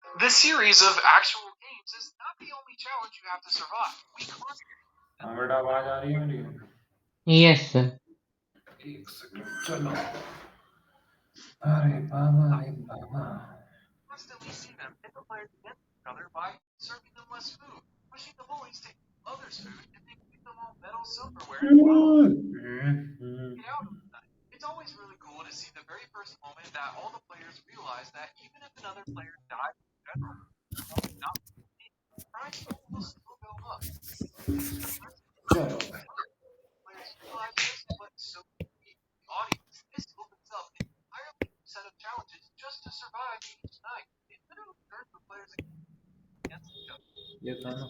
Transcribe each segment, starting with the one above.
This series of actual games is not the only challenge you have to survive. हाँ बेटा, आवाज आ रही है मेरी? Yes, sir. एक सेकंड, चलो। अरे बाबा, अरे बाबा। Constantly see them hit the players against each other by serving them less food, pushing the bullies to eat others' food, and then giving them all metal silverware and bottles. Get out of the night. It's always really cool to see the very first moment that all the players realize that even if another player dies in general, not prize will still go up. चलो Players realize this, but so do the audience. This opens up an entirely new set of challenges just to survive each night. It literally turns the players against each other. ये था ना।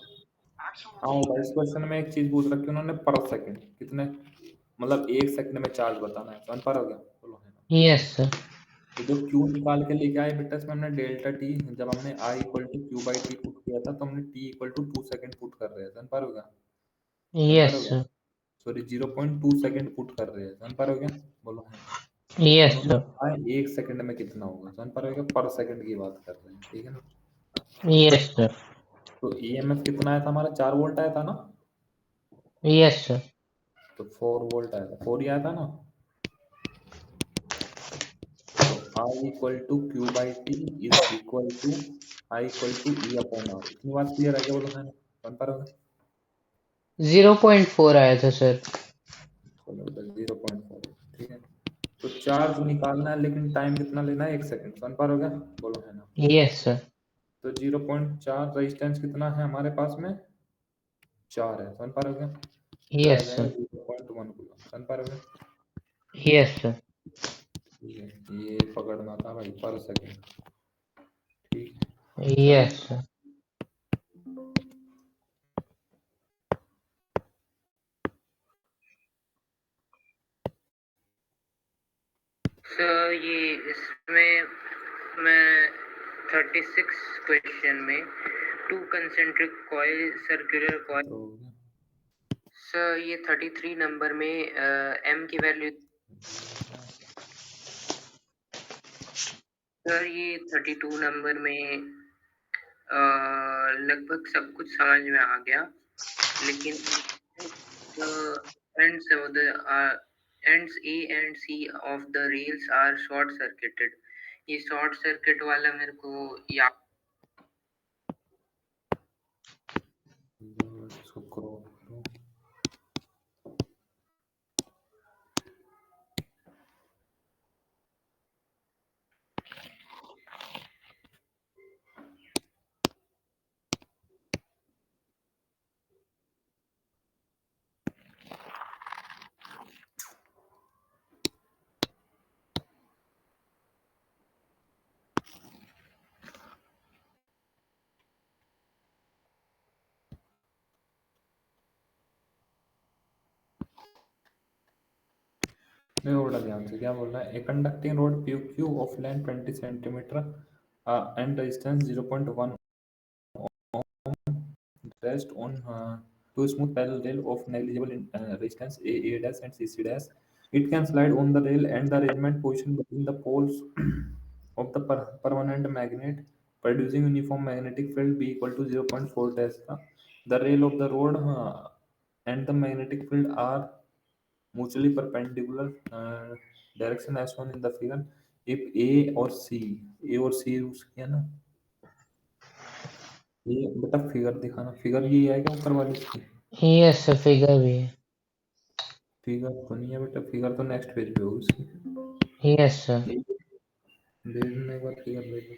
Actual हाँ भाई, इस question में एक चीज पूछ रखी है उन्होंने, पर सेकंड कितने, मतलब एक सेकंड में चार्ज बताना है। समझ पा रहे हो क्या? बोलो है ना। Yes, sir. तो जो क्यू निकाल के लेके आए बेटा, इसमें हमने डेल्टा टी, जब हमने I equal to Q by T put किया था तो हमने T equal to 2 second put कर रहे हैं। समझ पा रहे हो क्या? समझ पा Yes, रहे हो क्या? sir. सॉरी, 0.2 सेकंड पुट कर रहे हैं। समझ पा रहे हो क्या? बोलो है ना। Yes, उन्होंने sir. कहा एक सेकंड में कितना होगा। समझ पा रहे हो क्या? पर सेकंड की बात कर रहे हैं, ठीक है ना। Yes, sir. तो ईएमएफ कितना आया था हमारा? 4 वोल्ट आया था ना। Yes, sir. तो 4 वोल्ट आया था, 4 ही आया था ना। तो I equal to Q by T is equal to I equal to E upon R. इतनी बात क्लियर है क्या? बोलो है ना। समझ पा रहे हो? 0.4 आया था सर। चलो बेटा, 0.4, ठीक है। तो चार्ज निकालना है, लेकिन टाइम कितना लेना है? 1 सेकंड। समझ पा रहे हो क्या? बोलो है ना। Yes, sir. तो 0.4 रेजिस्टेंस कितना है हमारे पास में? 4 है। समझ पा रहे हो क्या? तो आ Yes, जाएगा sir. 0.1 कूलम। समझ पा रहे हो क्या? Yes, sir. ठीक है, ये पकड़ना था भाई, पर सेकंड। ठीक है, चलो। Yes, sir. सर ये इसमें मैं 36 क्वेश्चन में 2 कंसेंट्रिक कॉइल सर्कुलर कॉइल। तो हो गया। सर ये 33 नंबर में एम की वैल्यू। सर ये 32 नंबर में लगभग सब कुछ समझ में आ गया, लेकिन ends of the ends A and C of the rails are short circuited. ये शॉर्ट सर्किट वाला मेरे को याद। इसको करो। देखो बड़ा ध्यान से, क्या बोल रहा है? A conducting rod P Q of length 20 centimetre and resistance 0.1 rest on two smooth parallel rail of negligible resistance A dash and CC dash. It can slide on the rail and the arrangement position between the poles of the permanent magnet, producing uniform magnetic field B equal to 0.4 dash. The rail of the road and the magnetic field are mutually perpendicular direction as shown in the figure. If A और C use किया ना, ये बेटा figure दिखाना। Figure ये है क्या ऊपर वाली इसकी? Yes, sir. फिगर भी है। फिगर तो नहीं है बेटा, फिगर तो नेक्स्ट पेज पे होगी उसकी। Yes, sir. देखने के बाद फिगर भेजो।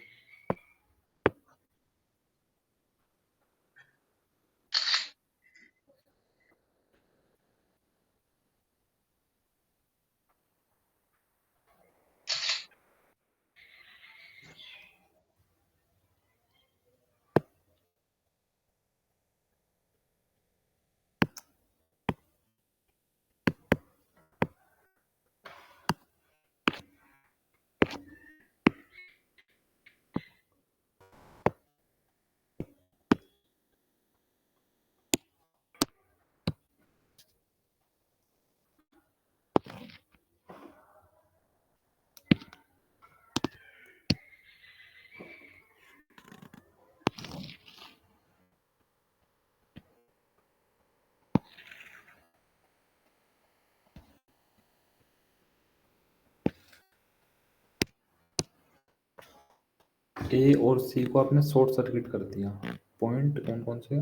ए और सी को आपने शॉर्ट सर्किट कर दिया। पॉइंट कौन कौन से?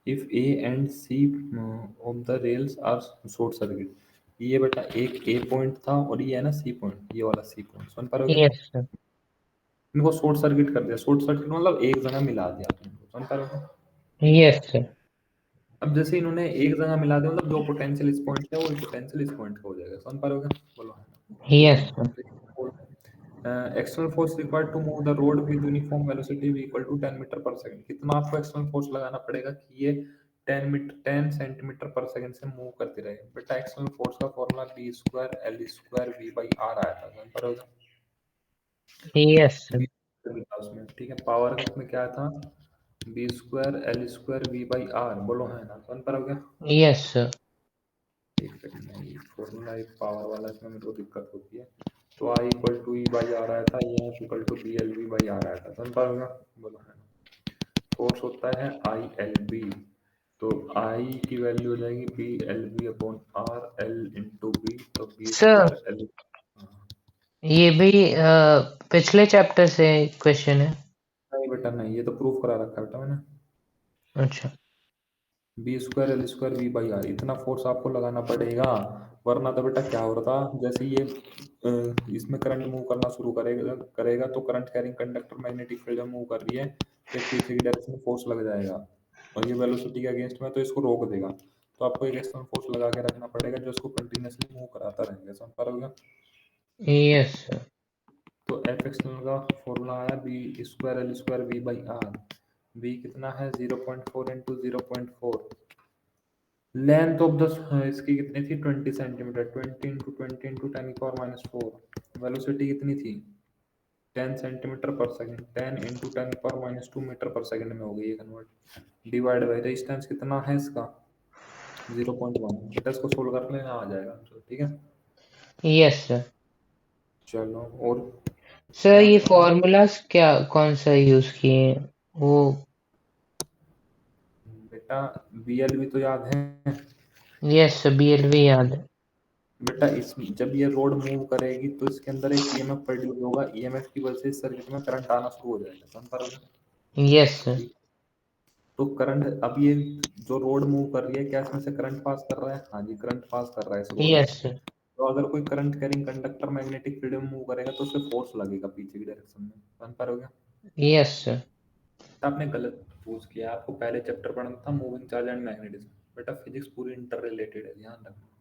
If A and C of the rails are short circuit. ये बेटा एक ए पॉइंट था और ये है ना सी पॉइंट, ये वाला सी पॉइंट। समझ पा रहे हो? Yes, sir. इनको शॉर्ट सर्किट कर दिया। शॉर्ट सर्किट मतलब एक जगह मिला दिया आपने इनको। समझ पा रहे हो? Yes, sir. अब जैसे इन्होंने एक जगह मिला दिया मतलब जो पोटेंशियल इस पॉइंट का है वो पोटेंशियल इस पॉइंट का हो जाएगा। समझ पा रहे हो? बोलो। Yes, sir. External force required to move the road with uniform velocity equal to 10 metre per second. कितना आपको एक्सटर्नल फोर्स लगाना पड़ेगा कि ये 10 सेंटीमीटर पर सेकंड से मूव करती रहे? बेटा एक्सटर्नल फोर्स का formula B square L square V by R आया था। समझ पा रहे हो? Yes, sir. उसमें ठीक है। पावर का उसमें क्या था? B square L square V by R. बोलो है ना? समझ पा रहे हो? Yes, sir. एक सेकंड में ये फॉर्मूला एक पावर वाला इसमें मेरे को दिक्कत होती है। तो I equal to E by R आया था, ये equal to B L B by R आया था। समझ पा रहे हो? बोलो है ना? फोर्स होता है आई एल बी, तो आई की वैल्यू हो जाएगी B L B upon R L into B, तो बी Sir, स्क्वायर एल। ये भी पिछले चैप्टर से क्वेश्चन है। नहीं बेटा नहीं, ये तो प्रूफ करा रखा है बेटा मैंने। अच्छा। B square L square V by R, इतना फोर्स आपको लगाना पड़ेगा, वरना तो बेटा क्या हो रहा था, जैसे ये इसमें करंट मूव करना शुरू करेगा तो current carrying conductor magnetic field में मूव कर रही है तो एक पीछे की डायरेक्शन में फोर्स लग जाएगा और ये वेलोसिटी के अगेंस्ट में तो इसको रोक देगा। तो आपको एक एक्सटर्नल फोर्स लगा के रखना पड़ेगा जो इसको कंटिन्यूअसली मूव कराता रहेगा। समझ पा रहे हो? Yes, sir. तो एफ एक्सटर्नल का फॉर्मूला आया B square L square V by R. B कितना है? 0.4 इंटू 0.4। लेंथ ऑफ द इसकी कितनी थी? 20 सेंटीमीटर। 20 इंटू 20 इंटू 10 की पावर माइनस 4। वेलोसिटी कितनी थी? 10 सेंटीमीटर पर सेकंड। 10 इंटू 10 की power minus 2 metre per second में हो गई ये कन्वर्ट। डिवाइड बाई रेजिस्टेंस कितना है इसका? 0.1। बेटा इसको सोल्व कर लेना, आ जाएगा आंसर। ठीक है, Yes, sir. चलो और सर ये बताओ। फॉर्मूलाज क्या कौन सा यूज किए हैं? वो बेटा बीएलवी तो याद है यस सर, BLV याद है। बेटा। इस जब ये रोड मूव करेगी तो इसके अंदर एक ईएमएफ प्रोड्यूस होगा, ईएमएफ की वजह से इस सर्किट में करंट आना शुरू हो जाएगा। समझ पा रहे हो? Yes sir. ठीक। तो करंट अब ये जो रोड मूव कर रही है क्या इसमें से करंट पास कर रहा है? हाँ जी, करंट पास कर रहा है इस रोड में। Yes sir. तो अगर कोई current carrying conductor magnetic field में मूव करेगा तो उसे फोर्स लगेगा पीछे की डायरेक्शन में। समझ पा रहे हो? Yes sir. आपने गलत पूछ किया, आपको पहले चैप्टर पढ़ना था मूविंग चार्ज एंड मैग्नेटिज्म। बेटा फिजिक्स पूरी इंटर रिलेटेड है, ध्यान रखना।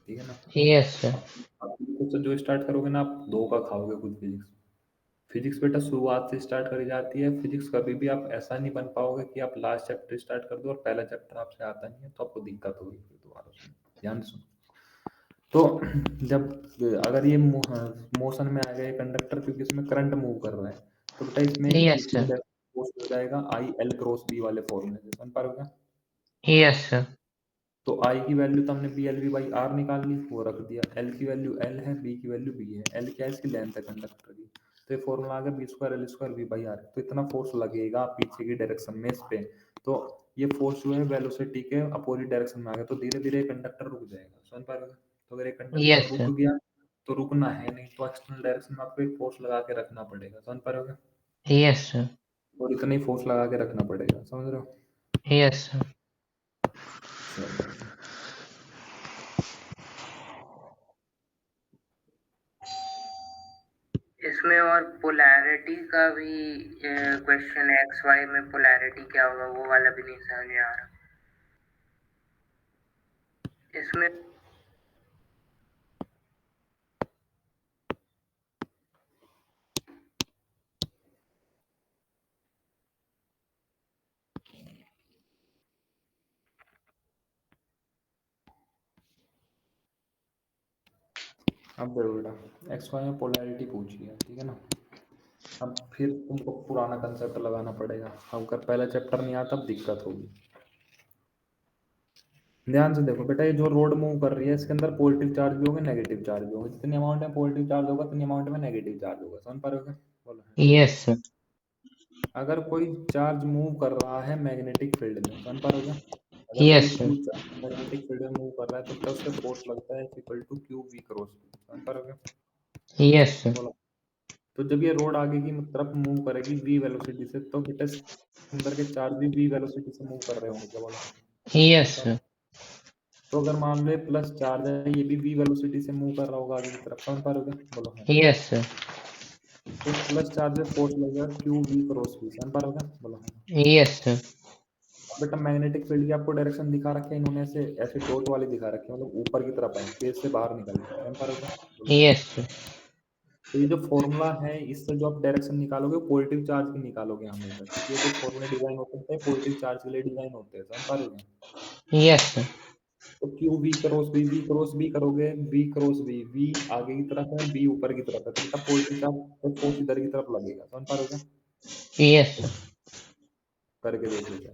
ठीक है ना? Yes sir. आप तो जो स्टार्ट करोगे ना आप दो का खाओगे खुद। फिजिक्स फिजिक्स बेटा शुरुआत से स्टार्ट करी जाती है। फिजिक्स कभी भी आप ऐसा नहीं बन पाओगे कि आप लास्ट चैप्टर स्टार्ट कर दो और पहला चैप्टर आपसे आता नहीं है तो आपको दिक्कत होगी फिर दोबारा सुनो। ध्यान से सुनो। तो जब अगर ये मोशन में आ गए कंडक्टर क्योंकि इसमें करंट मूव कर रहा है तो बेटा इसमें एक यस पीछे की सर। तरफ फोर्स हो जाएगा आई एल क्रॉस बी वाले फॉर्मूले से। समझ पा रहे हो? Yes sir. तो आई की वैल्यू तो हमने B L B by R निकाल ली, वो रख दिया। एल की वैल्यू एल है, बी की वैल्यू बी है। एल क्या है? इसकी लेंथ है कंडक्टर की। तो ये फॉर्मूला आ गया B square L square B by R. तो इतना फोर्स लगेगा पीछे की डायरेक्शन में इस पे। तो ये फोर्स जो है वेलोसिटी के अपोजिट डायरेक्शन में आ गया तो धीरे धीरे कंडक्टर रुक जाएगा। समझ पा रहे हो? तो अगर एक कंडक्टर यस रुक सर। गया तो रुकना है नहीं, तो एक्सटर्नल डायरेक्शन में आपको एक फोर्स लगा के रखना पड़ेगा। समझ पा रहे हो? Yes sir. और इतना ही फोर्स लगा के रखना पड़ेगा। समझ रहे हो? Yes sir. चलो इसमें और पोलैरिटी का भी क्वेश्चन है, एक्स वाई में पोलैरिटी क्या होगा वो वाला भी नहीं समझ में आ रहा इसमें। अब देखो बेटा एक्स वाई में पोलैरिटी पूछी है, ठीक है ना? अब फिर तुमको पुराना कंसेप्ट लगाना पड़ेगा। अब अगर पहला चैप्टर नहीं आता तब दिक्कत होगी। ध्यान से देखो बेटा, ये जो रोड मूव कर रही है इसके अंदर पॉजिटिव चार्ज भी होंगे नेगेटिव चार्ज भी होंगे। जितनी अमाउंट में पॉजिटिव चार्ज होगा उतनी अमाउंट में नेगेटिव चार्ज होगा। समझ पा रहे हो? बोलो है। Yes sir. अगर कोई चार्ज मूव कर रहा है मैग्नेटिक फील्ड में, समझ पा रहे हो? अगर कोई yes sir. Q charge magnetic field में मूव कर रहा है तो बेटा उस पर फोर्स लगता है equal to Q V cross. समझ पा रहे हो? Yes sir. बोलो। तो जब ये रोड आगे की तरफ मूव करेगी v वेलोसिटी से, तो बेटा इसके अंदर के चार्ज भी v वेलोसिटी से मूव कर रहे होंगे, क्या बोला? यस बताओ। तो अगर मान लो ये प्लस चार्ज है, ये भी v वेलोसिटी से मूव कर रहा होगा आगे की तरफ, समझ पा रहे हो क्या? बोलो हाँ। यस तो उस प्लस चार्ज पे फोर्स लगेगा q v क्रॉस v, समझ पा रहे हो क्या? बोलो हाँ। यस अब बेटा मैग्नेटिक फील्ड की आपको डायरेक्शन दिखा रखे हैं इन्होंने, ऐसे ऐसे डॉट वाली दिखा रखे हैं, मतलब ऊपर की तरफ है, पेज से बाहर निकल रहा है, समझ पा रहे हो क्या? बोलो। यस तो ये जो फॉर्मूला है, इससे जो आप डायरेक्शन निकालोगे पॉजिटिव चार्ज की निकालोगे हमेशा, क्योंकि ये जो फॉर्मूले डिजाइन होते हैं पॉजिटिव चार्ज के लिए डिजाइन होते हैं, समझ पा रहे हो क्या? यस तो Q V cross B, V cross B करोगे, बी क्रॉस बी, वी आगे की तरफ है, बी ऊपर की तरफ है, तो बेटा पॉजिटिव चार्ज तो फोर्स इधर की तरफ लगेगा, समझ पा रहे हो क्या? यस करके देख लो क्या।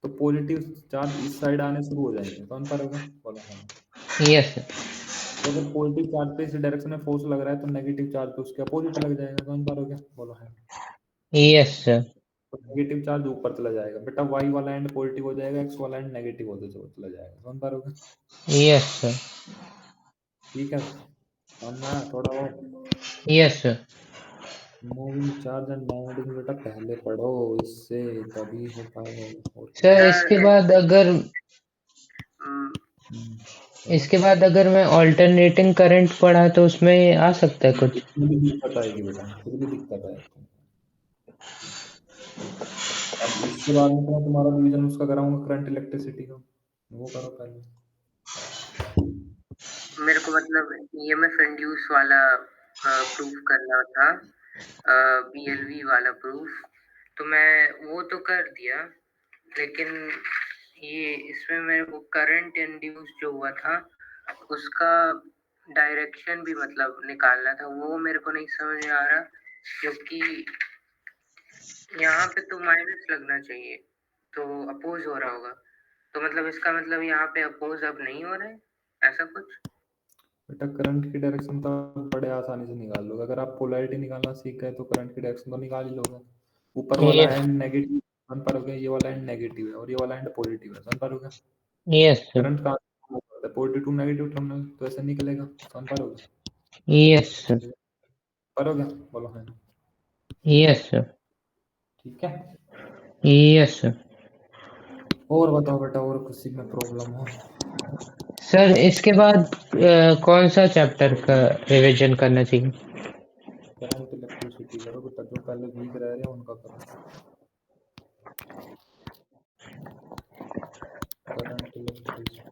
तो पॉजिटिव चार्ज इस साइड आने शुरू हो जाएंगे, समझ पा रहे हो क्या? बोलो हाँ। यस तो अगर पॉजिटिव चार्ज पे इस डायरेक्शन में फोर्स लग रहा है, तो नेगेटिव चार्ज पे उसके अपोजिट लग जाएगा, समझ पा रहे हो क्या? बोलो हाँ। यस तो नेगेटिव चार्ज ऊपर चला जाएगा बेटा, वाई वाला एंड पॉजिटिव हो जाएगा, एक्स वाला एंड नेगेटिव होते चला जाएगा, समझ पा रहे हो क्या? यस ठीक है, समझ में आया थोड़ा बहुत? Yes moving charge and magnetic बेटा पहले पढ़ो, इससे तभी हो पाएगा, और सर कुछ इसके नहीं। बाद अगर बोलो। इसके बाद अगर मैं ऑल्टरनेटिंग करंट पढ़ा तो उसमें आ सकता है कुछ? इसमें भी दिक्कत आएगी बेटा, फिर भी दिक्कत आएगी। अब इसके बाद में मैं तुम्हारा रिवीजन उसका कराऊंगा करंट इलेक्ट्रिसिटी का, वो करो पहले। मेरे को मतलब ईएमएफ इंड्यूस वाला प्रूफ करना था, बीएलवी वाला प्रूफ, तो मैं वो तो कर दिया, लेकिन ये इसमें मेरे को करंट इंड्यूस जो हुआ था उसका डायरेक्शन भी मतलब निकालना था, वो मेरे को नहीं समझ में आ रहा, क्योंकि यहाँ पे तो माइनस लगना चाहिए, तो अपोज हो रहा होगा, तो मतलब इसका मतलब यहाँ पे अपोज अब नहीं हो रहा है, ऐसा कुछ? बेटा करंट की डायरेक्शन तो आप बड़े आसानी से निकाल लोगे, अगर आप पोलैरिटी निकालना सीख गए तो करंट की डायरेक्शन तो निकाल ही लोगे। ऊपर वाला यस एंड नेगेटिव, समझ पा रहे हो, ये वाला एंड नेगेटिव है और ये वाला एंड पॉजिटिव है, समझ पा रहे हो? यस करंट का पॉजिटिव टू नेगेटिव टर्मिनल, तो ऐसे निकलेगा, समझ पा रहे हो? यस करोगे? बोलो हाँ। यस ठीक है, यस और बताओ बेटा, और किसी में प्रॉब्लम हो? सर इसके बाद कौन सा चैप्टर का रिवीजन करना चाहिए? करंट इलेक्ट्रिसिटी करो बेटा, जो पहले वीक रह रहे हैं उनका करो। करंट इलेक्ट्रिसिटी,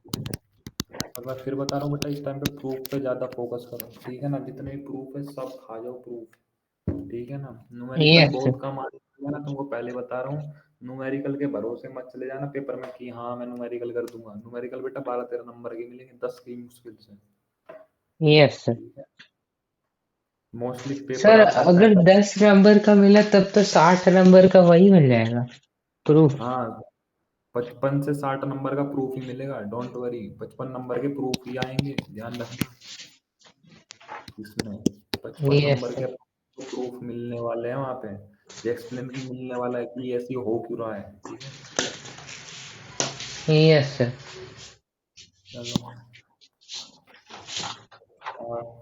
और मैं फिर बता रहा हूँ बेटा, इस टाइम पे प्रूफ पे ज्यादा फोकस करो, ठीक है ना? जितने भी प्रूफ है सब खा जाओ प्रूफ, ठीक है ना? न्यूमेरिकल यस बहुत कम आ रहा है ना, तुमको पहले बता रहा हूँ। न्यूमेरिकल के भरोसे मत चले जाना पेपर में कि हाँ मैं न्यूमेरिकल कर दूंगा। न्यूमेरिकल बेटा 12-13 नंबर के मिलेंगे, 10 की मुश्किल से, यस ठीक है? मोस्टली पेपर सर आता है अगर 35। 10 नंबर का मिला तब तो 60 नंबर का वही मिल जाएगा प्रूफ। हाँ, 55 से 60 नंबर का प्रूफ ही मिलेगा, डोंट वरी, 55 नंबर के प्रूफ ही आएंगे, ध्यान रखना। इसमें 55 यस नंबर के प्रूफ मिलने वाले हैं वहाँ पे, ये एक्सप्लेन भी मिलने वाला है कि ऐसी हो क्यों रहा है, ठीक है? यस चलो,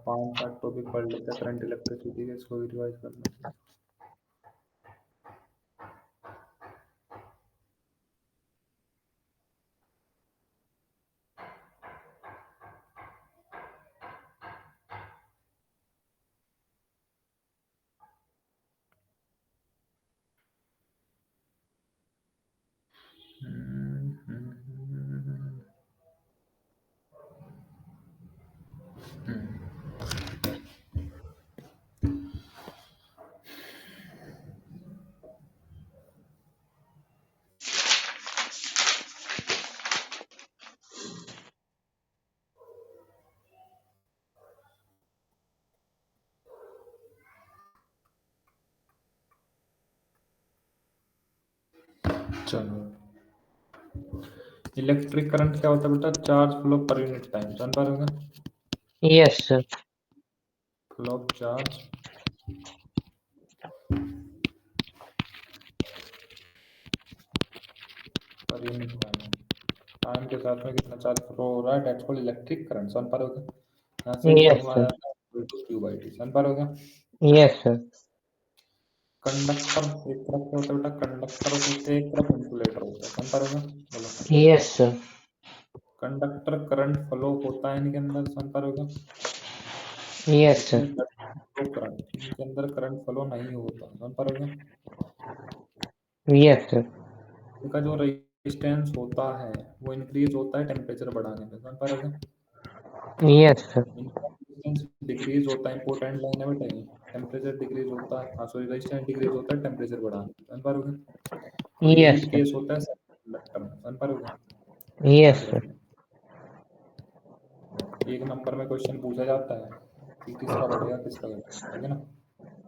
5-8 टॉपिक पढ़ लेते हैं करंट इलेक्ट्रिसिटी के, इसको भी रिवाइज कर लेते हैं। चलो, इलेक्ट्रिक करंट क्या होता है बेटा? Charge flow per unit time, जान पा रहे हो? Yes sir flow of charge per unit time, time के साथ में कितना चार्ज फ्लो हो रहा है, दैट्स कॉल्ड इलेक्ट्रिक करंट, जान पा रहे हो? यहाँ से यस फॉर्मूला आ सर जाता है Q/T, जान पा रहे हो? Yes sir. कंडक्टर एक तरफ क्या होता है बेटा, कंडक्टर होते हैं एक तरफ इंसुलेटर होता है, समझ पा रहे हो? बोलो। Yes sir. Conductor current flow होता है इनके अंदर, समझ पा रहे हो? Yes sir. फ्लो करंट, इनके अंदर करंट फ्लो नहीं होता, समझ पा रहे हो? Yes sir. इनका जो रेजिस्टेंस होता है वो इंक्रीज होता है टेम्परेचर बढ़ाने पे, समझ पा रहे हो? Yes sir. इनका रेजिस्टेंस डिक्रीज होता है, इंपॉर्टेंट लाइन है बेटा ये। टेम्परेचर डिक्रीज होता है, हाँ सॉरी, रेजिस्टेंस डिक्रीज होता है टेम्परेचर बढ़ाने पे, समझ पा रहे हो? और यही यस सर। केस होता है सेमीकंडक्टर में, समझ पा रहे हो? यस याद सर। रखना, एक नंबर में क्वेश्चन पूछा जाता है कि किसका बढ़ेगा किसका घटेगा, ठीक है ना?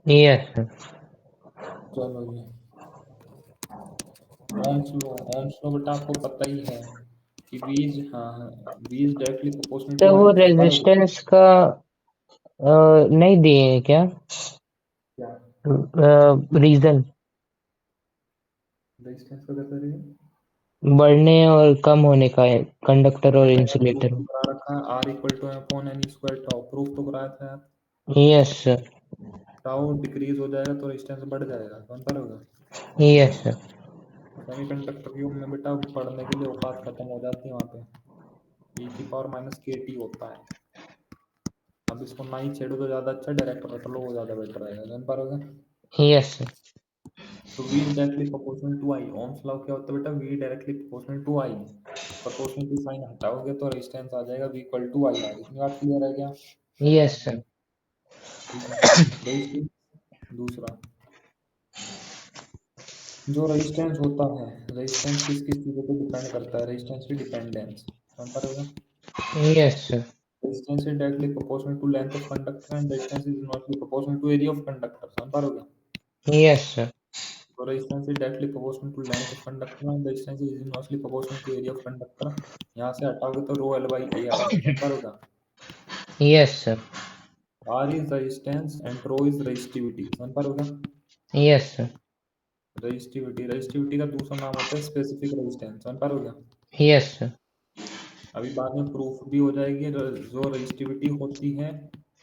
Yes sir. चलो जी, ओम्स लो बेटा आपको पता ही है कि V is directly proportional तो to I, वो समझ पा रहे हो? रेजिस्टेंस का नहीं दिए हैं क्या क्या रीजन रेजिस्टेंस का कैसे रही? बढ़ने और कम होने का है कंडक्टर और बेटा यार प्रूफ इंसुलेटर तो में? करा रखा है, R equal to M upon N square tau, proof तो कराया था यार। Yes sir. टाउ डिक्रीज हो जाएगा तो रेजिस्टेंस बढ़ जाएगा, समझ पा रहे हो? Yes sir. सेमीकंडक्टर युग में बेटा पढ़ने के लिए औकात खत्म हो जाती है वहाँ पे, e की पावर माइनस के टी होता है। अब इसको ना ही छेड़ो तो ज़्यादा अच्छा, डायरेक्ट रख लो वो ज़्यादा बेटर रहेगा, समझ पा रहे हो? Yes sir. तो V is directly proportional to I, Ohm's law क्या होता है बेटा, V directly proportional to I, proportional to sign हटाओगे तो रेजिस्टेंस आ जाएगा V equal to I R, इतनी बात क्लियर है क्या? Yes sir. ठीक है। रेजिस्टेंस दूसरा, जो रेजिस्टेंस होता है, रेजिस्टेंस किस किस चीज़ों पे डिपेंड करता है, रेजिस्टेंस की डिपेंडेंस, समझ पा रहे हो? Yes sir. Resistance is directly proportional to length of conductor and resistance is inversely proportional to area of conductor, समझ पा रहे हो? Yes sir. तो resistance is directly proportional to length of conductor and resistance is inversely proportional to area of conductor. यहाँ से हटाओगे तो रो L by ए आएगा, समझ पा रहे हो? Yes sir. R is resistance and rho is resistivity, समझ पा रहे हो? Yes sir. रेजिस्टिविटी का दूसरा नाम होता है स्पेसिफिक रेजिस्टेंस, समझ पा रहे हो? Yes sir. अभी बाद में प्रूफ भी हो जाएगी, जो रेजिस्टिविटी होती है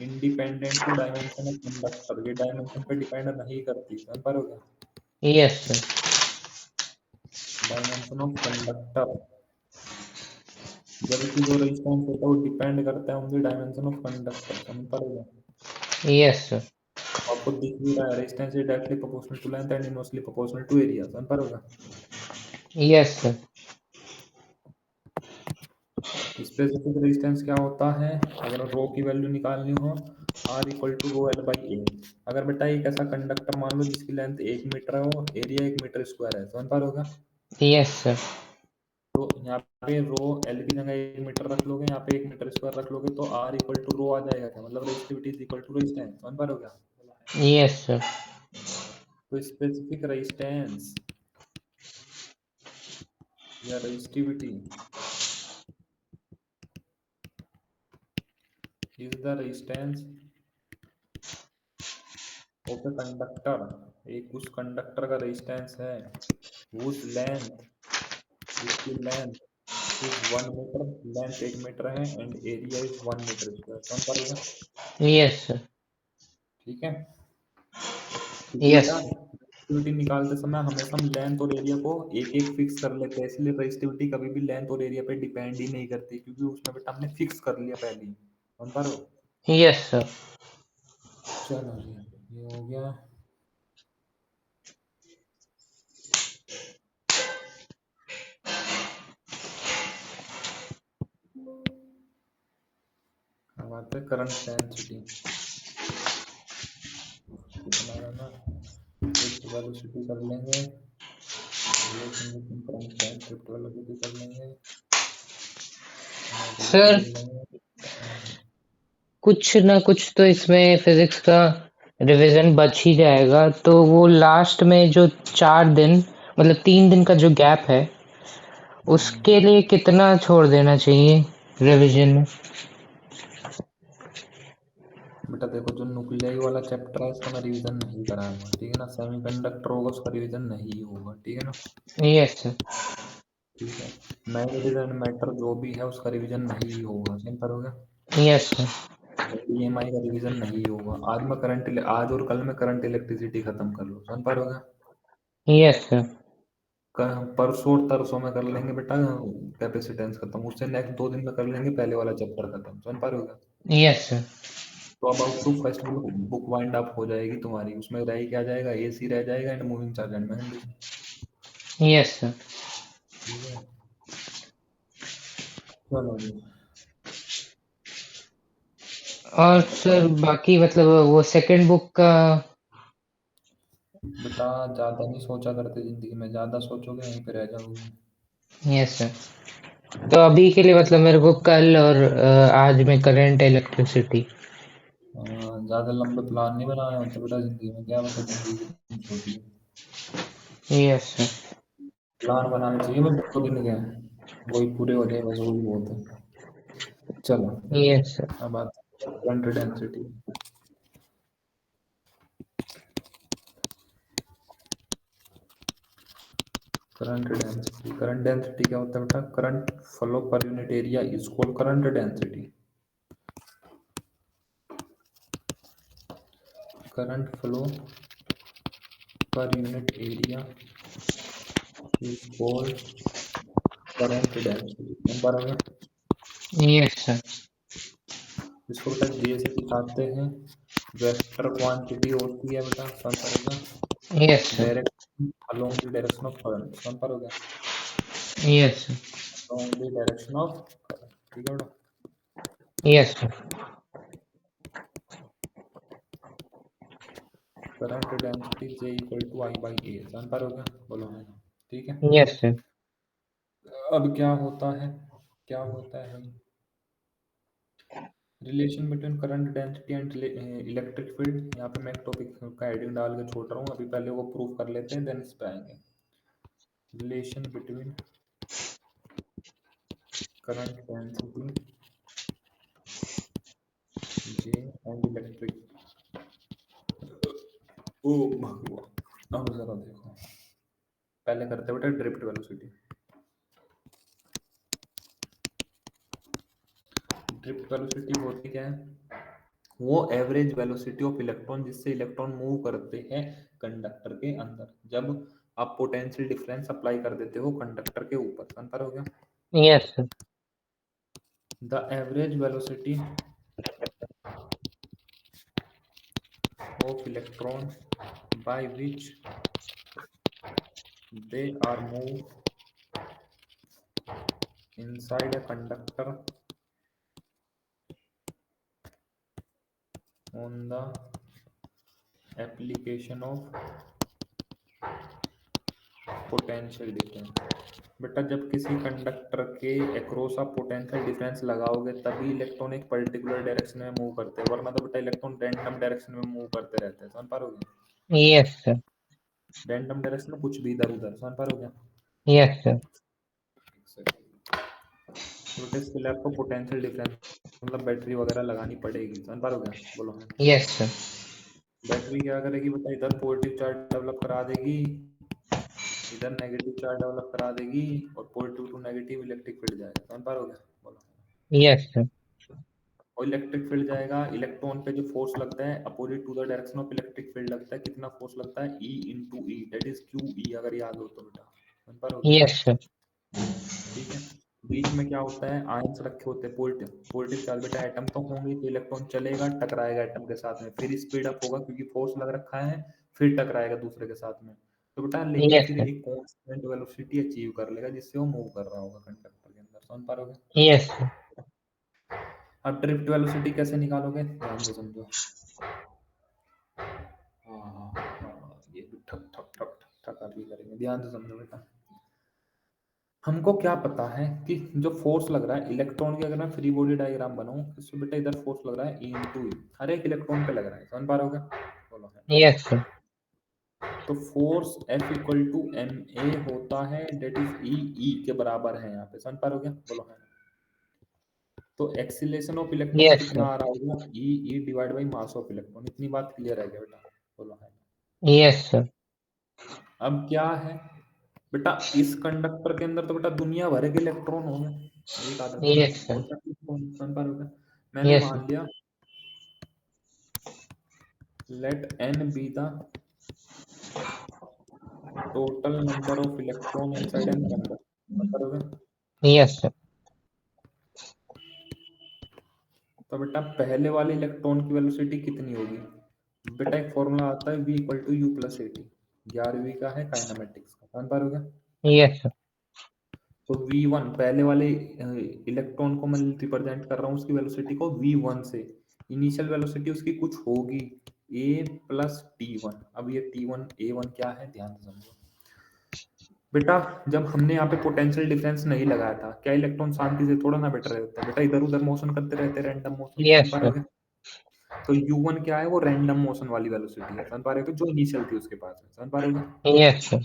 independent to dimension of conductor, ये डायमेंशन पे डिपेंड नहीं करती, समझ पा रहे हो? Yes sir. Dimension of conductor, जबकि जो रेजिस्टेंस होता है वो डिपेंड करता है on the dimension of conductor, समझ पा रहे हो? Yes sir. आपको दिख भी रहा है, resistance is directly proportional to length and inversely proportional to area, समझ पा रहे हो? Yes sir. स्पेसिफिक रेजिस्टेंस क्या होता है, अगर रो की वैल्यू निकालनी हो, R equal to rho L by A. अगर बेटा एक ऐसा कंडक्टर मान लो जिसकी लेंथ 1 मीटर है और एरिया 1 मीटर स्क्वायर है, समझ पा रहे हो? Yes sir. तो यहाँ पे रो एल की जगह 1 मीटर रख लोगे, यहाँ पे 1 मीटर स्क्वायर रख लोगे तो R इक्वल टू रो आ जाएगा, क्या मतलब resistivity is equal to resistance, समझ पा रहे हो क्या? Yes sir. तो स्पेसिफिक रेजिस्टेंस या resistivity is the resistance of the conductor, एक उस कंडक्टर का रेजिस्टेंस है whose length, जिसकी length is 1 metre, length 1 metre है and area is 1 metre square, समझ पा रहे हो? Yes sir. ठीक है, क्योंकि यस। बेटा रेजिस्टिविटी निकालते समय हमेशा हम लेंथ और एरिया को एक एक फिक्स कर लेते हैं, इसलिए रेजिस्टिविटी कभी भी लेंथ और एरिया पे डिपेंड ही नहीं करती, क्योंकि उसमें बेटा हमने फिक्स कर लिया पहले ही, समझ पा रहे हो? Yes sir. चलो जी, ये हो गया। अब आते हैं करंट डेंसिटी, कितना है ना, शिफ्ट वेलोसिटी कर लेंगे, करंट टाइम शिफ्ट वेलोसिटी कर लेंगे, मोबिलिटी सर कर लेंगे। कुछ ना कुछ तो इसमें फिजिक्स का रिवीजन बच ही जाएगा, तो वो लास्ट में जो 4 दिन मतलब 3 दिन का जो गैप है उसके लिए कितना छोड़ देना चाहिए रिवीजन में? बेटा देखो, जो न्यूक्लियाई वाला चैप्टर है इसका मैं रिवीजन नहीं कराऊंगा, ठीक है ना? सेमीकंडक्टर होगा उसका रिवीजन नहीं होगा, ठीक है ना? Yes sir. ठीक है, मैग्नेटिज्म एंड मैटर जो भी है उसका रिवीजन नहीं होगा, समझ करोगे? Yes sir. EMI का रिवीजन नहीं होगा। आज और कल में करंट इलेक्ट्रिसिटी खत्म कर लो, समझ पा रहे हो क्या? Yes sir. परसों और तरसों में कर लेंगे बेटा कैपेसिटेंस खत्म, उससे नेक्स्ट 2 दिन में कर लेंगे पहले वाला चैप्टर खत्म, समझ पा रहे हो क्या? Yes sir. तो about to first book wind up हो जाएगी तुम्हारी, उसमें रह क्या जाएगा, एसी रह जाएगा and moving charge and condition. Yes sir. ठीक है, चलो जी। और सर बाकी मतलब वो सेकंड बुक का बेटा ज्यादा नहीं सोचा करते जिंदगी में, ज्यादा सोचोगे यहीं पे रह जाओगे। Yes sir. तो अभी के लिए मतलब मेरे को कल और आज में करंट इलेक्ट्रिसिटी। ज्यादा लंबे प्लान नहीं बनाए होते बेटा जिंदगी में, क्या बता जिंदगी कितनी छोटी है। Yes sir. प्लान बनाने चाहिए बस 2 दिन के, वही पूरे हो जाए बस, वही बहुत है। चलो यस सर। अब बात करंट डेंसिटी। करंट डेंसिटी क्या होता है बेटा? Current flow per unit area is called current density. Current flow per unit area is called current density, number में। Yes sir. इसको बेटा जे से दिखाते हैं, वेक्टर क्वांटिटी होती है बेटा, समझ पा रहे हो? Yes sir. Direction along the direction of current, समझ पा रहे हो? Yes sir. Along the direction of current, ठीक है बेटा? Yes sir. Current density J equal to I by A, समझ पा रहे हो क्या? बोलो है, ठीक है। Yes sir. अब क्या होता है, क्या होता है relation between current density and electric field. यहाँ पे मैं एक टॉपिक का हेडिंग डाल के छोड़ रहा हूँ, अभी पहले वो प्रूफ कर लेते हैं देन इस पे आएंगे। Relation between current density J and electric. ओ भगवान, अब जरा देखो, पहले करते बेटा ड्रिफ्ट वेलोसिटी। ड्रिफ्ट वेलोसिटी होती क्या है? वो एवरेज वेलोसिटी ऑफ इलेक्ट्रॉन जिससे इलेक्ट्रॉन मूव करते हैं कंडक्टर के अंदर, जब आप पोटेंशियल डिफरेंस अप्लाई कर देते हो कंडक्टर के ऊपर, समझ पा रहे हो क्या? Yes sir. The average velocity of electron by which they are moved inside a conductor on the application of potential difference. बेटा जब किसी कंडक्टर के अक्रॉस आप पोटेंशियल डिफरेंस लगाओगे तभी इलेक्ट्रॉन एक पर्टिकुलर डायरेक्शन में मूव करते हैं, वरना तो बेटा इलेक्ट्रॉन रैंडम डायरेक्शन में मूव करते रहते हैं, समझ पा रहे हो? Yes sir. रैंडम डायरेक्शन में कुछ भी इधर उधर, समझ पा रहे हो क्या? Yes sir. तो बेटा इसके लिए आपको पोटेंशियल डिफरेंस मतलब बैटरी वगैरह लगानी पड़ेगी, समझ पा रहे हो क्या? बोलो है। Yes sir. बैटरी क्या करेगी बेटा, इधर पॉजिटिव चार्ज डेवलप करा देगी, इधर नेगेटिव चार्ज डेवलप करा देगी, और positive to negative electric field जाएगा, समझ पा रहे हो क्या? बोलो। Yes sir. और इलेक्ट्रिक फील्ड जाएगा, इलेक्ट्रॉन पे जो फोर्स लगता है opposite to the direction of electric field लगता है, कितना फोर्स लगता है? E into E, that is QE, अगर याद हो तो बेटा, समझ पा रहे हो क्या? Yes sir. ठीक है। बीच में क्या होता है, आयंस रखे होते हैं, पॉजिटिव चार्ज बेटा, एटम तो होंगे तो इलेक्ट्रॉन चलेगा टकराएगा एटम के साथ में, फिर स्पीड अप होगा क्योंकि फोर्स लग रखा है, फिर टकराएगा दूसरे के साथ में, तो बेटा लेकिन यस फिर सर। एक कांस्टेंट वेलोसिटी अचीव कर लेगा जिससे वो मूव कर रहा होगा कंडक्टर के अंदर, समझ पा रहे हो? Yes sir. अब ड्रिफ्ट वेलोसिटी कैसे निकालोगे, ध्यान से समझो। ये भी ठक ठक ठक ठक ठक अभी करेंगे, ध्यान से समझो बेटा। हमको क्या पता है कि जो फोर्स लग रहा है इलेक्ट्रॉन की, अगर मैं फ्री बॉडी डायग्राम बनाऊं इसमें बेटा इधर फोर्स लग रहा है E इंटू ई, हर एक इलेक्ट्रॉन पे लग रहा है, समझ पा रहे हो क्या? बोलो है। Yes sir. तो force F equal to M A होता है, डेट इज E के बराबर है यहाँ पे, समझ पा रहे हो क्या? बोलो है। तो एक्सीलरेशन ऑफ इलेक्ट्रॉन यस कितना सर। आ रहा होगा? E divide by mass of electron, इतनी बात क्लियर है क्या बेटा? बोलो है। Yes sir. अब क्या है बेटा, इस कंडक्टर के अंदर तो बेटा दुनिया भर के इलेक्ट्रॉन होंगे, एक आधा यस नहीं सर। और समझ पा रहे हो क्या? मैंने यस सर। मान लिया let n be the total number of electron inside an conductor। Yes, sir. तो बेटा पहले वाले इलेक्ट्रॉन की वेलोसिटी कितनी होगी? बेटा एक फॉर्मूला आता है v equal to U plus A T, 11वीं का है काइनेमेटिक्स का, समझ पा रहे हो क्या? Yes, sir. तो v1 पहले वाले इलेक्ट्रॉन को मैं रिप्रेजेंट कर रहा हूँ उसकी वेलोसिटी को v1 से, इनिशियल वेलोसिटी उसकी कुछ होगी a प्लस t1। अब ये t1 a1 क्या है ध्यान से समझो बेटा। जब हमने यहाँ पे पोटेंशियल डिफरेंस नहीं लगाया था, क्या इलेक्ट्रॉन शांति से थोड़ा ना बैठ रहे होते बेटा, इधर उधर मोशन करते रहते, रैंडम मोशन, Yes, समझ पा रहे sir. हो? तो u1 क्या है, वो रैंडम मोशन वाली वेलोसिटी है, समझ पा रहे हो, जो इनिशियल थी उसके पास, समझ पा रहे हो? Yes, sir.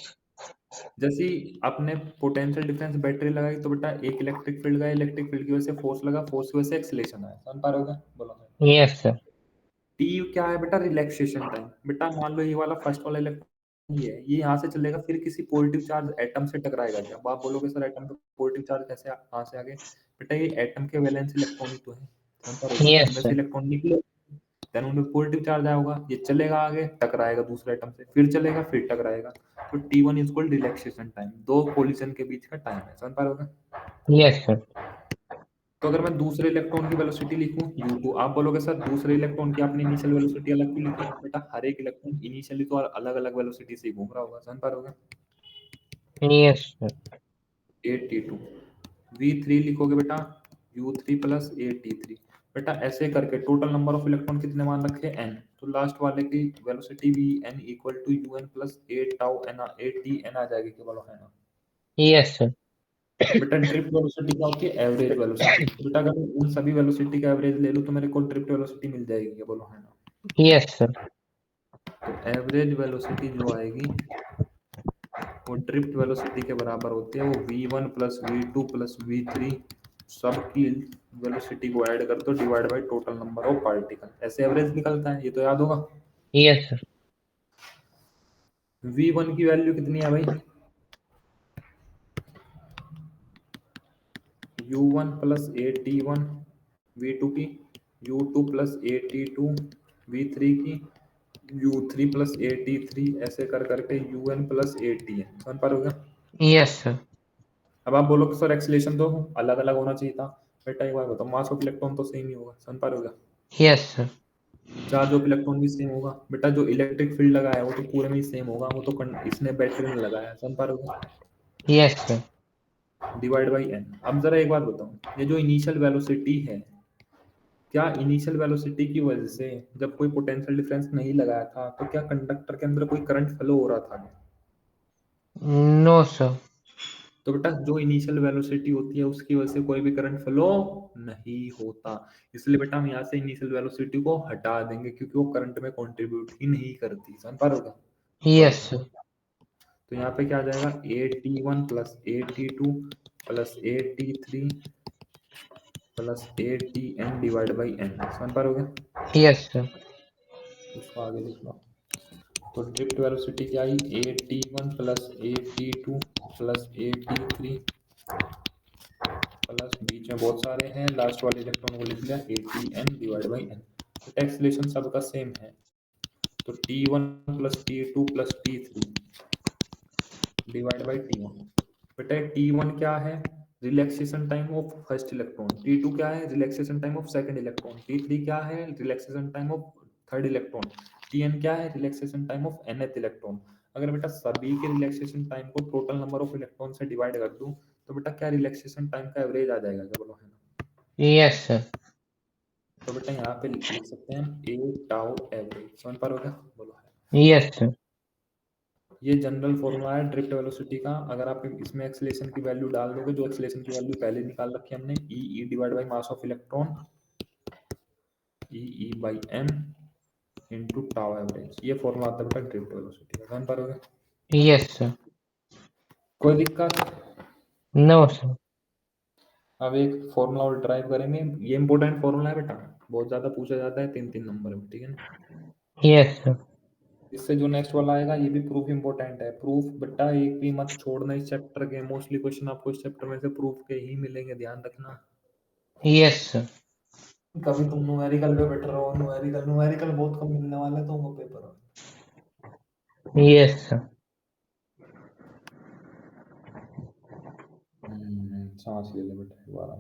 जैसे ही आपने पोटेंशियल डिफरेंस बैटरी लगाई तो बेटा एक इलेक्ट्रिक फील्ड गया, इलेक्ट्रिक फील्ड की वजह से फोर्स लगा, फोर्स की वजह से एक्सीलरेशन आया, समझ पा रहे हो? बोलो। Yes, sir. टी क्या है बेटा? Relaxation time. बेटा मान लो ये वाला फर्स्ट वाला इलेक्ट्रॉन ये है, ये यहाँ से चलेगा, फिर किसी पॉजिटिव चार्ज एटम से टकराएगा क्या? आप बोलोगे सर एटम पे पॉजिटिव चार्ज कैसे कहाँ से आ गए? बेटा ये एटम के वैलेंस इलेक्ट्रॉन ही तो है, समझ पा रहे हो? Yes, इनमें से sir. इलेक्ट्रॉन निकले, देन उनमें पॉजिटिव चार्ज आया होगा, ये चलेगा आगे, टकराएगा दूसरे एटम से, फिर चलेगा, फिर टकराएगा। तो T1 is called relaxation time, दो कोलिजन के बीच का टाइम है, समझ पा रहे हो? Yes, sir. तो अगर मैं दूसरे इलेक्ट्रॉन की वेलोसिटी लिखूं u2, आप बोलोगे सर दूसरे इलेक्ट्रॉन की आपने इनिशियल वेलोसिटी अलग क्यों लिखी? बेटा हर एक इलेक्ट्रॉन इनिशियली तो अलग अलग वेलोसिटी से घूम रहा होगा, समझ पा रहे हो? Yes, sir. 8t2 v3 लिखोगे बेटा u3 प्लस 8t3। बेटा ऐसे करके टोटल नंबर ऑफ इलेक्ट्रॉन कितने मान रखे n, तो लास्ट वाले की velocity vn equal to un plus 8 tau n 8tn आ जाएगी, क्या बोलो है ना? Yes, sir. बेटा ड्रिफ्ट वेलोसिटी क्या होती है? Average velocity. बेटा अगर मैं उन सभी वेलोसिटी का एवरेज ले लूं तो मेरे को ड्रिफ्ट वेलोसिटी मिल जाएगी, क्या बोलो है ना? Yes, sir. तो एवरेज वेलोसिटी जो आएगी वो ड्रिफ्ट वेलोसिटी के बराबर होती है, वो v1 plus v2 plus v3 सबकी वेलोसिटी को ऐड कर दो divide by total number of particle, ऐसे एवरेज निकलता है, ये तो याद होगा। Yes, sir. v1 की वैल्यू कितनी है भाई? u1 प्लस 8t1 v2 की, u2 प्लस 8t2 v3 की, u3 प्लस 8t3, ऐसे कर करके un प्लस 8tn, समझ पा रहे हो क्या? Yes, sir. अब आप बोलो कि सर एक्सीलरेशन तो अलग अलग होना चाहिए था। बेटा एक बार बताओ, मास ऑफ इलेक्ट्रॉन तो सेम ही होगा, समझ पा रहे हो क्या? Yes, sir. Charge of electron भी सेम होगा। बेटा जो इलेक्ट्रिक फील्ड लगाया है वो तो पूरे में ही सेम होगा, वो तो इसने बैटरी में लगाया है, समझ पा रहे हो क्या? Yes, sir. Divide by N. अब जरा एक बात बताओ, ये जो इनिशियल वेलोसिटी है, क्या इनिशियल वेलोसिटी की वजह से जब कोई पोटेंशियल डिफरेंस नहीं लगाया था तो क्या कंडक्टर के अंदर कोई करंट फ्लो हो रहा था? No, sir. तो बेटा जो इनिशियल वेलोसिटी होती है उसकी वजह से कोई भी करंट फ्लो नहीं होता, इसलिए बेटा हम यहाँ से इनिशियल वेलोसिटी को हटा देंगे क्योंकि वो करंट में कंट्रीब्यूट ही नहीं करती, समझ पा रहे हो? Yes, sir. तो यहाँ पे क्या आ जाएगा? 8t1 plus 8t2 plus 8t3 plus 8tn divide by n, समझ पा रहे हो? Yes, sir. उसको आगे लिख लो। तो ड्रिफ्ट वेलोसिटी क्या आई? 8t1 plus 8t2 plus 8t3 plus बीच में बहुत सारे हैं, लास्ट वाले इलेक्ट्रॉन को लिख लिया 8tn डिवाइड बाई n। तो एक्सीलरेशन सबका सेम है, तो t1 plus t2 plus t3 divide by t1। बेटा t1 क्या है? Relaxation time of first electron. t2 क्या है? Relaxation time of second electron. t3 क्या है? Relaxation time of third electron. tn क्या है? Relaxation time of nth electron. अगर बेटा सभी के रिलैक्सेशन टाइम को टोटल नंबर ऑफ इलेक्ट्रॉन से डिवाइड कर दूं तो बेटा क्या रिलैक्सेशन टाइम का एवरेज आ जाएगा, क्या बोलो है ना? Yes, sir. तो बेटा यहाँ पे लिख सकते हैं ए टाउ एवरेज, समझ पा रहे हो क्या? बोलो है। Yes, sir. ये जनरल फॉर्मूला है ड्रिफ्ट वेलोसिटी का। अगर आप इसमें एक्सीलरेशन की वैल्यू डाल दोगे, जो एक्सीलरेशन की वैल्यू पहले निकाल रखी है हमने, E divide by mass of electron, E by M into tau average, ये फॉर्मूला आता है बेटा ड्रिफ्ट वेलोसिटी का, समझ पा रहे हो? Yes, sir. कोई दिक्कत? No, sir. अब एक फॉर्मूला और ड्राइव करेंगे, ये इंपॉर्टेंट फॉर्मूला है बेटा, बहुत ज्यादा पूछा जाता है 3-3 नंबर में, ठीक है ना? Yes, sir. इससे जो नेक्स्ट वाला आएगा ये भी प्रूफ इंपॉर्टेंट है। प्रूफ बेटा एक भी मत छोड़ना इस चैप्टर के, मोस्टली क्वेश्चन आपको इस चैप्टर में से प्रूफ के ही मिलेंगे, ध्यान रखना। Yes, sir. कभी तुम न्यूमेरिकल पे बैठ रहे हो, न्यूमेरिकल बहुत कम मिलने वाला है तुमको पेपर में। Yes sir. सांस ले ले बेटा दोबारा।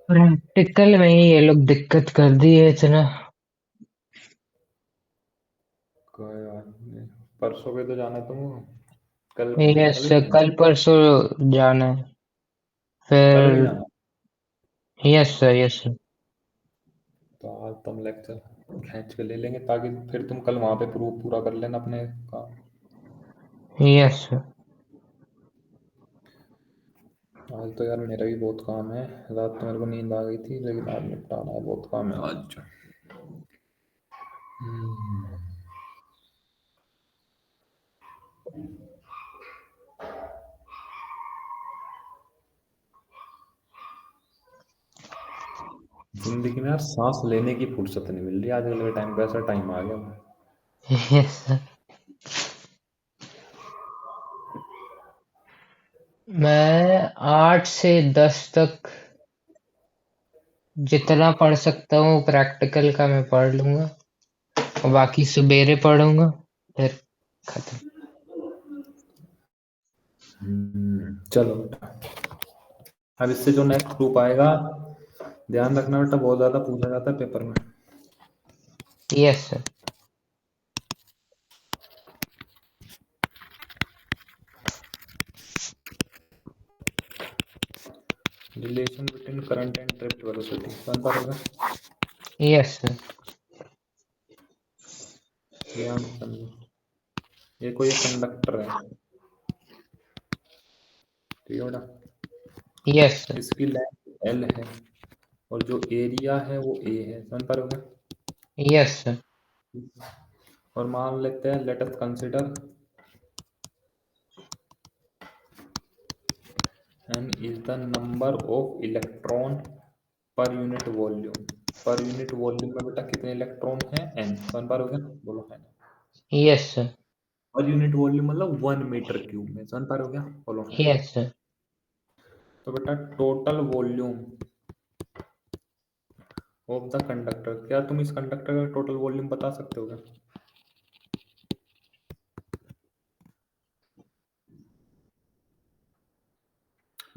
प्रैक्टिकल में ही ये लोग दिक्कत कर दी है इतना। कोई बात नहीं, परसों पे तो जाना तुमको, कल यस अभी सर, नहीं, कल परसों जाना है कल नहीं फिर। जाना। Yes sir, yes sir. तो आज तुम लेक्चर खींच के ले लेंगे ताकि फिर तुम कल वहां पे प्रूफ पूरा कर लेना अपने काम। Yes sir. आज तो यार मेरा भी बहुत काम है, रात तो मेरे को नींद आ गई थी लेकिन आज निपटाना है, बहुत काम है आज। जिंदगी में यार सांस लेने की फुर्सत नहीं मिल रही आजकल के टाइम पे, ऐसा टाइम आ गया। Yes sir. मैं 8 से 10 तक जितना पढ़ सकता हूँ प्रैक्टिकल का मैं पढ़ लूंगा, और बाकी सवेरे पढ़ूंगा फिर खत्म। चलो बेटा, अब इससे जो नेक्स्ट ग्रुप आएगा ध्यान रखना बेटा, बहुत ज्यादा पूछा जाता है पेपर में। Yes sir. Relation between current and drift velocity कौन पढ़ेगा? Yes sir. ध्यान समझो, ये कोई कंडक्टर है, ठीक है बेटा, यस सर। इसकी लेंथ L है और जो एरिया है वो A है, समझ पा रहे हो? Yes sir. और मान लेते हैं, let us consider n is the number of electron per unit volume। Per unit volume में बेटा कितने इलेक्ट्रॉन हैं? n, समझ पा रहे हो? बोलो है ना। Yes sir. Per unit volume मतलब 1 मीटर क्यूब में, समझ पा रहे हो? बोलो है। Yes sir. तो बेटा total volume of the conductor, क्या तुम इस कंडक्टर का टोटल वॉल्यूम बता सकते हो क्या?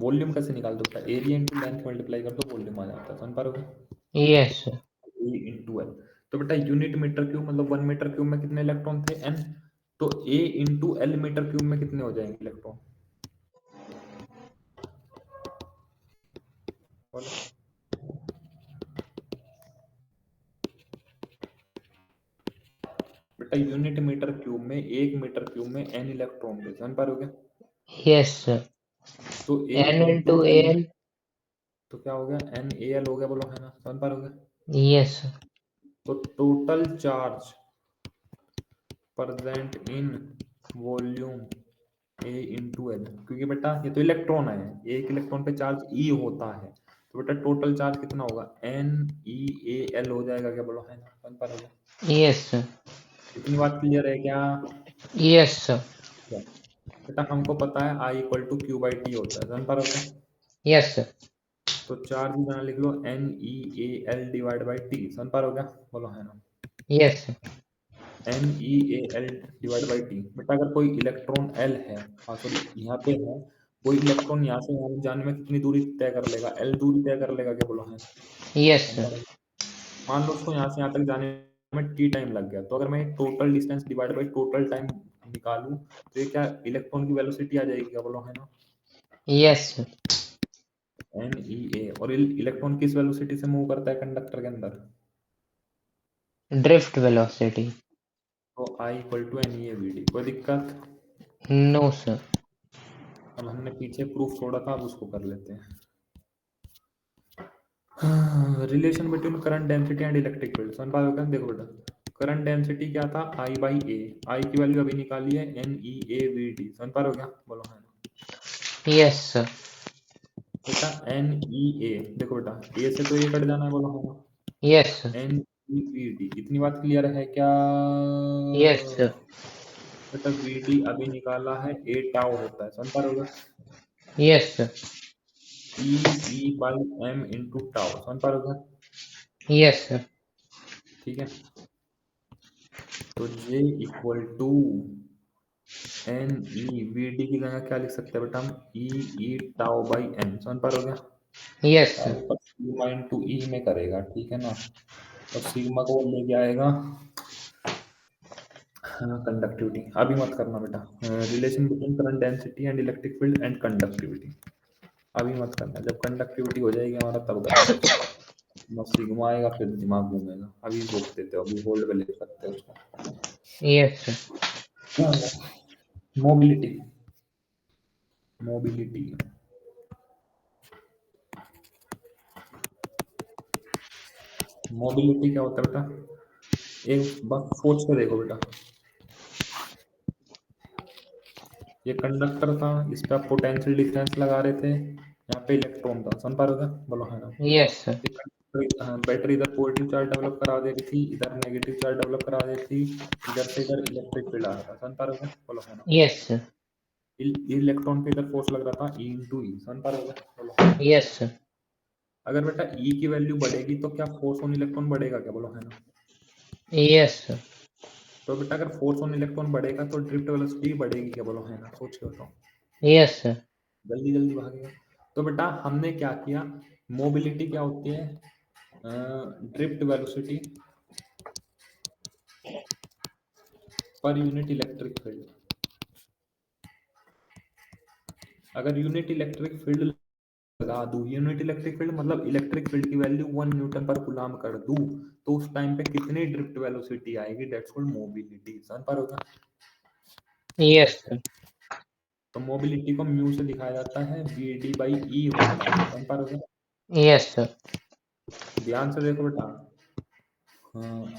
वॉल्यूम कैसे निकाल दो बेटा? एरिया इंटू लेंथ मल्टीप्लाई कर दो, वॉल्यूम आ जाता है, समझ पा रहे हो? Yes sir. A into L. तो बेटा यूनिट मीटर क्यूब मतलब 1 मीटर क्यूब में कितने इलेक्ट्रॉन थे? n। तो ए इंटू एल मीटर क्यूब में कितने हो जाएंगे इलेक्ट्रॉन? बोलो। बेटा यूनिट मीटर क्यूब में 1 मीटर क्यूब में n इलेक्ट्रॉन थे, समझ पा रहे हो क्या? Yes sir. तो A N into into L, L. तो क्या हो गया? n ए एल हो गया, बोलो है ना, समझ पा रहे हो क्या? Yes sir. तो total charge present in volume A into L, क्योंकि बेटा ये तो इलेक्ट्रॉन है, एक इलेक्ट्रॉन पे चार्ज ई होता है, तो बेटा टोटल चार्ज कितना होगा? एन ई ए एल हो जाएगा, क्या बोलो है ना, समझ पा रहे हो? Yes sir. इतनी बात क्लियर है क्या? Yes sir. बेटा हमको पता है I equal to Q by T होता है, समझ पा रहे हो क्या? Yes sir. तो चार्ज की जगह लिख लो N E A L divide by T, समझ पा रहे हो क्या? बोलो है ना। Yes sir. N E A L divide by T. बेटा अगर कोई इलेक्ट्रॉन एल है, हाँ सॉरी यहाँ पे है, कोई इलेक्ट्रॉन यहाँ से यहाँ जाने में कितनी दूरी तय कर लेगा? एल दूरी तय कर लेगा, क्या बोलो है? Yes sir. मान लो उसको यहाँ से यहाँ तक जाने में टी टाइम लग गया, तो अगर मैं total distance divide by total time निकालूं तो ये क्या इलेक्ट्रॉन की वेलोसिटी आ जाएगी, क्या बोलो है ना। Yes sir. एन ई ए, और इलेक्ट्रॉन किस वेलोसिटी से मूव करता है कंडक्टर के अंदर? Drift velocity. तो I equal to N E A V D. कोई दिक्कत? No sir. अब हमने पीछे प्रूफ छोड़ा था, अब उसको कर लेते हैं। Relation between current density and electric field, समझ पाओगे क्या? देखो बेटा, करंट डेंसिटी क्या था? आई बाई ए, आई की वैल्यू अभी निकाली है N E A V D, समझ पा रहे हो क्या? बोलो है ना। Yes sir. बेटा एन ई ए, देखो बेटा ए से तो ए कट जाना है, बोलो है ना। Yes sir. N E V D, इतनी बात क्लियर है क्या? Yes sir. बेटा VD अभी निकाला है, A टाउ होता है, समझ पा रहे हो? Yes sir, E by M into tau, समझ पा रहे हो? यस सर, ठीक है, तो J equal to N E V D की जगह क्या लिख सकते हैं बेटा हम? ई टाउ बाई एन, समझ पा रहे हो? यस सर, ऊपर सिग्मा इंटू ई में करेगा, ठीक है ना, और सिग्मा को वो लेके आएगा कंडक्टिविटी। अभी मत करना बेटा, relation between current density and electric field and conductivity अभी मत करना, जब कंडक्टिविटी हो जाएगी हमारा तब करना। बस सिग्मा आएगा फिर दिमाग घूमेगा, अभी रोक देते हो, अभी होल्ड पे ले सकते हो उसको। Yes sir, mobility, mobility mobility क्या होता है बेटा? एक बात सोच के देखो बेटा, ये कंडक्टर था, इस पे आप पोटेंशियल डिफरेंस लगा रहे थे, यहाँ पे इलेक्ट्रॉन था, समझ पा रहे हो? बोलो है ना? यस सर, बैटरी इधर पॉजिटिव चार्ज डेवलप करा दे रही थी, इधर नेगेटिव चार्ज डेवलप करा दे रही थी, इधर से इधर इलेक्ट्रिक फील्ड आ रहा था, समझ पा रहे हो? बोलो है ना? यस सर, इलेक्ट्रॉन पे इधर फोर्स लग रहा था E इंटू ई, समझ पा रहे हो? बोलो, यस सर, अगर बेटा E की वैल्यू बढ़ेगी तो क्या फोर्स ऑन इलेक्ट्रॉन बढ़ेगा क्या? बोलो है ना? यस सर, तो बेटा अगर फोर्स ऑन इलेक्ट्रॉन बढ़ेगा तो ड्रिफ्ट वेलोसिटी बढ़ेगी क्या? बोलो है ना? सोच के बताओ, यस सर, जल्दी जल्दी भागेगा। तो बेटा हमने क्या किया, मोबिलिटी क्या होती है? Drift velocity per unit electric field. अगर यूनिट इलेक्ट्रिक फील्ड लगा दूं, यूनिट इलेक्ट्रिक फील्ड मतलब इलेक्ट्रिक फील्ड की वैल्यू 1 न्यूटन पर कूलाम कर दूं, तो उस टाइम पे कितनी ड्रिफ्ट वेलोसिटी आएगी? दैट्स कॉल्ड मोबिलिटी, समझ पा रहे हो? यस सर, तो मोबिलिटी को म्यू से दिखाया जाता है, VD बाई ई होता है, समझ पा रहे हो? यस सर, ध्यान से देखो बेटा,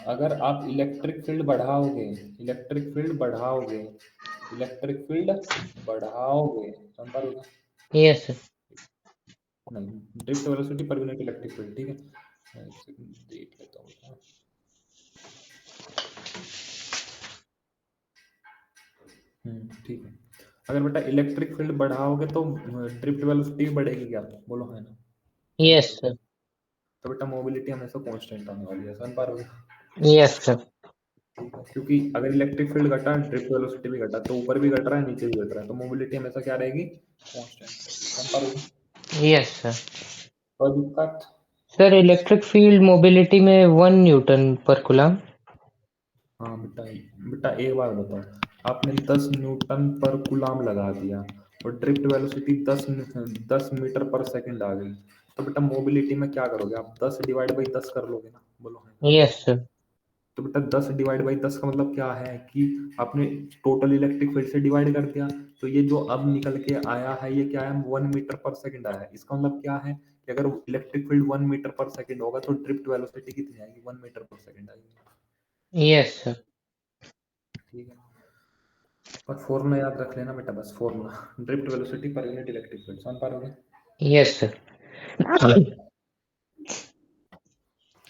अगर आप इलेक्ट्रिक फील्ड बढ़ाओगे, इलेक्ट्रिक फील्ड बढ़ाओगे, इलेक्ट्रिक फील्ड बढ़ाओगे, समझ पा रहे हो? यस सर, नहीं, drift velocity per unit electric field, ठीक है, मैं एक सेकंड देख लेता हूँ। ठीक है, अगर बेटा इलेक्ट्रिक फील्ड बढ़ाओगे तो ड्रिफ्ट वेलोसिटी बढ़ेगी क्या? बोलो है ना? यस सर, तो बेटा मोबिलिटी हमेशा कांस्टेंट आने वाली है, समझ पा रहे हो? यस सर, क्योंकि अगर इलेक्ट्रिक फील्ड घटा, ड्रिफ्ट वेलोसिटी भी घटा, तो ऊपर भी घट रहा है नीचे भी घट रहा है, तो मोबिलिटी हमेशा क्या रहेगी? कांस्टेंट, समझ पा रहे हो? Yes sir. कोई दिक्कत? सर इलेक्ट्रिक फील्ड मोबिलिटी में 1 न्यूटन पर कूलम। हाँ बेटा, बेटा एक बात बताओ, आपने 10 न्यूटन पर कूलाम लगा दिया और drift velocity 10 metre per second आ गई, तो बेटा मोबिलिटी में क्या करोगे आप? 10 डिवाइड बाई 10 कर लोगे ना? बोलो है। यस सर, तो बेटा 10 डिवाइड बाई 10 का मतलब क्या है कि आपने टोटल इलेक्ट्रिक फील्ड से डिवाइड कर दिया, तो ये जो अब निकल के आया है ये क्या है? 1 मीटर पर सेकंड आया है। इसका मतलब क्या है कि अगर electric field 1 metre per second होगा तो ड्रिफ्ट वेलोसिटी कितनी आएगी? 1 मीटर पर सेकंड आएगी। यस सर, ठीक है, पर फॉर्मूला याद रख लेना बेटा, बस formula, drift velocity per unit electric field, समझ पा रहे हो? यस सर,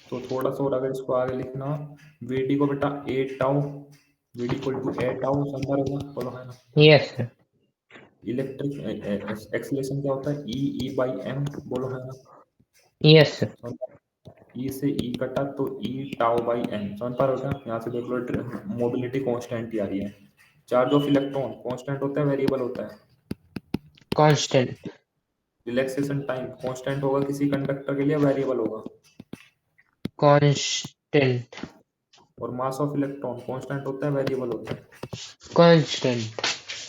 तो थोड़ा सा और अगर इसको आगे लिखना, VD को बेटा A tau, VD equal to A tau, समझ पा रहे हो? बोलो है ना? यस सर, इलेक्ट्रिक एक्सीलरेशन क्या होता है? ई बाई एम, बोलो है ना? यस सर, ई से ई कटा तो ई टाउ बाई एन, समझ पा रहे हो क्या? यहाँ से देख लो मोबिलिटी कांस्टेंट ही आ रही है। चार्ज ऑफ इलेक्ट्रॉन कांस्टेंट होता है, वेरिएबल होता है? कांस्टेंट, रिलैक्सेशन टाइम कांस्टेंट होगा किसी कंडक्टर के लिए, वेरिएबल होगा? कांस्टेंट, और मास ऑफ इलेक्ट्रॉन कांस्टेंट होता है, वेरिएबल होता है? कांस्टेंट।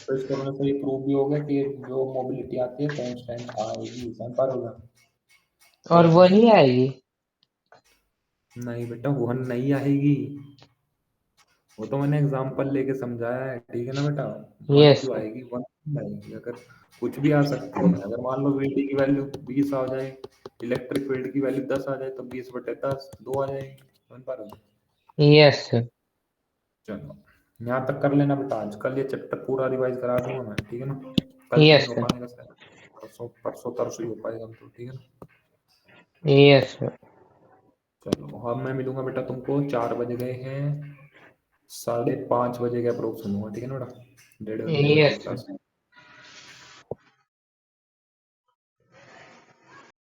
तो इस फॉर्मूले से ये प्रूव भी हो गया कि जो मोबिलिटी आती है कांस्टेंट आएगी, समझ पा रहे हो क्या? और बोलो है ना? वही आएगी। नहीं बेटा, वन नहीं आएगी, वो तो मैंने एग्जांपल लेके समझाया है, ठीक है ना बेटा? वन यस क्यों सर, आएगी? वन नहीं आएगी, अगर कुछ भी आ सकती है, अगर मान लो VD की वैल्यू 20 आ जाए, इलेक्ट्रिक फील्ड की वैल्यू 10 आ जाए, तो 20/10 2 आ जाएगी, समझ पा रहे हो? यस सर, चलो यहाँ तक कर लेना बेटा, आज कल ये चैप्टर पूरा रिवाइज करा दूंगा मैं, ठीक है ना? कल नहीं यस हो सर, पाएगा शायद, परसों परसों तरसों ही हो पाएगा तो, ठीक है ना? यस सर, चलो अब मैं मिलूंगा बेटा तुमको, 4 बज गए हैं, 5:30 बजे के अप्रोक्स सुनूंगा, ठीक है ना बेटा? 1:30 बजे Yes. क्लास।